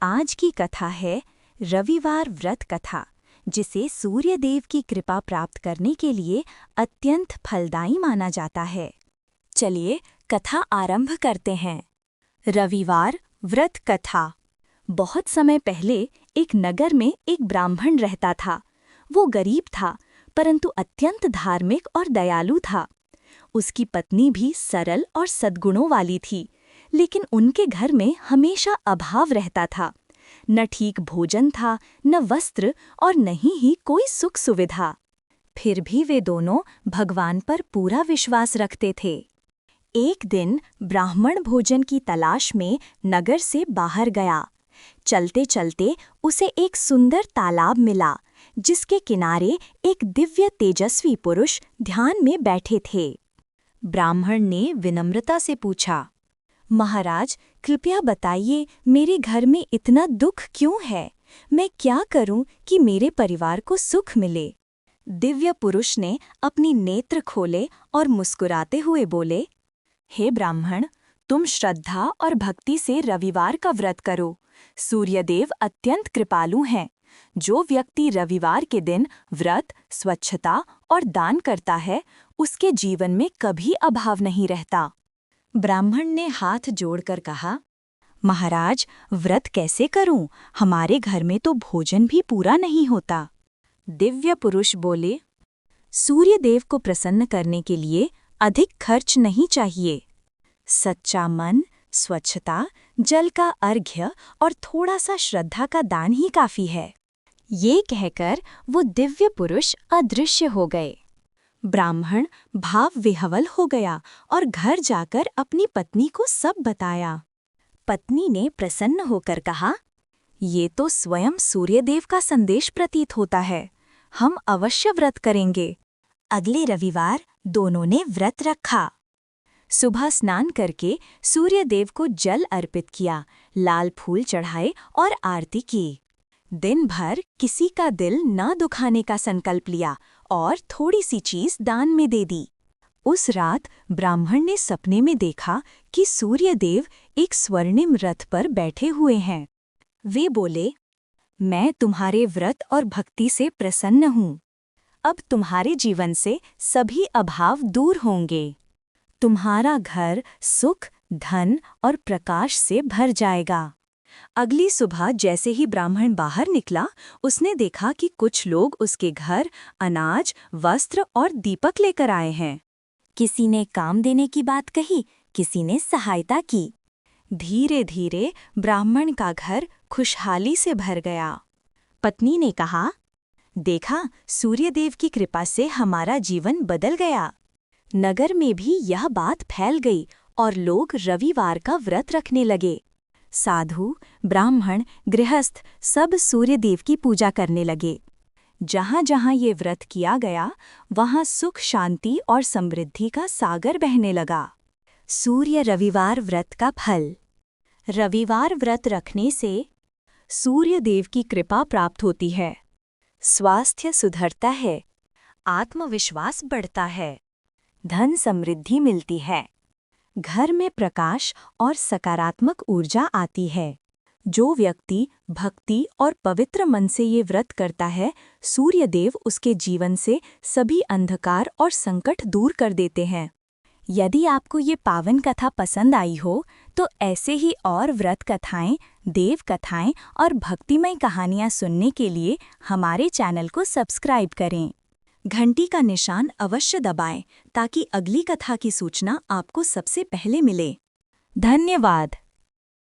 आज की कथा है रविवार व्रत कथा, जिसे सूर्य देव की कृपा प्राप्त करने के लिए अत्यंत फलदायी माना जाता है। चलिए कथा आरंभ करते हैं। रविवार व्रत कथा। बहुत समय पहले एक नगर में एक ब्राह्मण रहता था। वो गरीब था, परंतु अत्यंत धार्मिक और दयालु था। उसकी पत्नी भी सरल और सद्गुणों वाली थी, लेकिन उनके घर में हमेशा अभाव रहता था। न ठीक भोजन था, न वस्त्र और न ही कोई सुख सुविधा। फिर भी वे दोनों भगवान पर पूरा विश्वास रखते थे। एक दिन ब्राह्मण भोजन की तलाश में नगर से बाहर गया। चलते चलते उसे एक सुंदर तालाब मिला, जिसके किनारे एक दिव्य तेजस्वी पुरुष ध्यान में बैठे थे। ब्राह्मण ने विनम्रता से पूछा, महाराज, कृपया बताइए, मेरे घर में इतना दुख क्यों है? मैं क्या करूं कि मेरे परिवार को सुख मिले? दिव्य पुरुष ने अपनी नेत्र खोले और मुस्कुराते हुए बोले, हे ब्राह्मण, तुम श्रद्धा और भक्ति से रविवार का व्रत करो। सूर्यदेव अत्यंत कृपालु हैं। जो व्यक्ति रविवार के दिन व्रत, स्वच्छता और दान करता है, उसके जीवन में कभी अभाव नहीं रहता। ब्राह्मण ने हाथ जोड़कर कहा, महाराज, व्रत कैसे करूं? हमारे घर में तो भोजन भी पूरा नहीं होता। दिव्य पुरुष बोले, सूर्यदेव को प्रसन्न करने के लिए अधिक खर्च नहीं चाहिए। सच्चा मन, स्वच्छता, जल का अर्घ्य और थोड़ा सा श्रद्धा का दान ही काफी है। ये कहकर वो दिव्य पुरुष अदृश्य हो गए। ब्राह्मण भाव विह्वल हो गया और घर जाकर अपनी पत्नी को सब बताया। पत्नी ने प्रसन्न होकर कहा, ये तो स्वयं सूर्यदेव का संदेश प्रतीत होता है। हम अवश्य व्रत करेंगे। अगले रविवार दोनों ने व्रत रखा। सुबह स्नान करके सूर्यदेव को जल अर्पित किया, लाल फूल चढ़ाए और आरती की। दिन भर किसी का दिल न दुखाने का संकल्प लिया और थोड़ी सी चीज दान में दे दी। उस रात ब्राह्मण ने सपने में देखा कि सूर्यदेव एक स्वर्णिम रथ पर बैठे हुए हैं। वे बोले, मैं तुम्हारे व्रत और भक्ति से प्रसन्न हूँ। अब तुम्हारे जीवन से सभी अभाव दूर होंगे। तुम्हारा घर सुख, धन और प्रकाश से भर जाएगा। अगली सुबह जैसे ही ब्राह्मण बाहर निकला, उसने देखा कि कुछ लोग उसके घर अनाज, वस्त्र और दीपक लेकर आए हैं। किसी ने काम देने की बात कही, किसी ने सहायता की। धीरे धीरे ब्राह्मण का घर खुशहाली से भर गया। पत्नी ने कहा, देखा, सूर्यदेव की कृपा से हमारा जीवन बदल गया। नगर में भी यह बात फैल गई और लोग रविवार का व्रत रखने लगे। साधु, ब्राह्मण, गृहस्थ सब सूर्यदेव की पूजा करने लगे। जहाँ जहाँ ये व्रत किया गया, वहाँ सुख, शांति और समृद्धि का सागर बहने लगा। सूर्य रविवार व्रत का फल। रविवार व्रत रखने से सूर्यदेव की कृपा प्राप्त होती है। स्वास्थ्य सुधरता है, आत्मविश्वास बढ़ता है, धन समृद्धि मिलती है, घर में प्रकाश और सकारात्मक ऊर्जा आती है। जो व्यक्ति भक्ति और पवित्र मन से ये व्रत करता है, सूर्यदेव उसके जीवन से सभी अंधकार और संकट दूर कर देते हैं। यदि आपको ये पावन कथा पसंद आई हो, तो ऐसे ही और व्रत कथाएं, देव कथाएं और भक्तिमय कहानियां सुनने के लिए हमारे चैनल को सब्सक्राइब करें। घंटी का निशान अवश्य दबाएं ताकि अगली कथा की सूचना आपको सबसे पहले मिले। धन्यवाद।